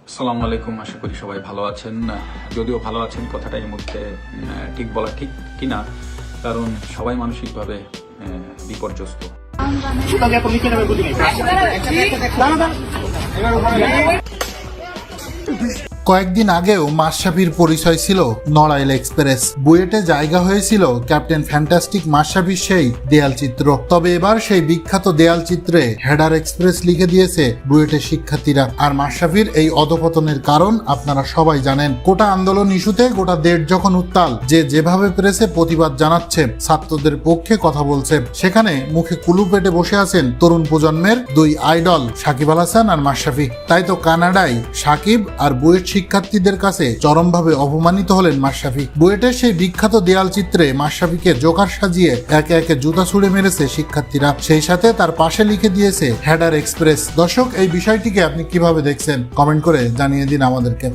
আসসালামু আলাইকুম, আশা করি সবাই ভালো আছেন। যদিও ভালো আছেন কথাটা এই মুহূর্তে ঠিক বলা ঠিক কিনা, কারণ সবাই মানসিকভাবে বিপর্যস্ত। কয়েকদিন আগেও মাশরাফির পরিচয় ছিল নড়াইল এক্সপ্রেস, বুয়েটে জায়গা হয়েছিল ক্যাপ্টেন ফ্যান্টাস্টিক মাশরাফির সেই দেয়াল চিত্র। তবে এবার সেই বিখ্যাত দেয়াল চিত্রে হেডার এক্সপ্রেস লিখে দিয়েছে বুয়েটের শিক্ষার্থীরা। আর মাশরাফির এই অধপতনের কারণ আপনারা সবাই জানেন। কোটা আন্দোলন ইস্যুতে গোটা দেশ যখন উত্তাল, যে যেভাবে প্রেসে প্রতিবাদ জানাচ্ছে, ছাত্রদের পক্ষে কথা বলছে, সেখানে মুখে কুলু পেটে বসে আছেন তরুণ প্রজন্মের দুই আইডল সাকিব আল হাসান আর মাশরাফি। তাই তো কানাডায় সাকিব আর বুয়েট শিক্ষার্থীদের কাছে চরমভাবে অপমানিত হলেন মাশরাফি। বুয়েটের সেই বিখ্যাত দেয়াল চিত্রে মাশরাফিকে জোকার সাজিয়ে একে একে জুতা ছুড়ে মেরেছে শিক্ষার্থীরা, সেই সাথে তার পাশে লিখে দিয়েছে হেডার এক্সপ্রেস। দর্শক, এই বিষয়টিকে আপনি কিভাবে দেখছেন কমেন্ট করে জানিয়ে দিন আমাদেরকে।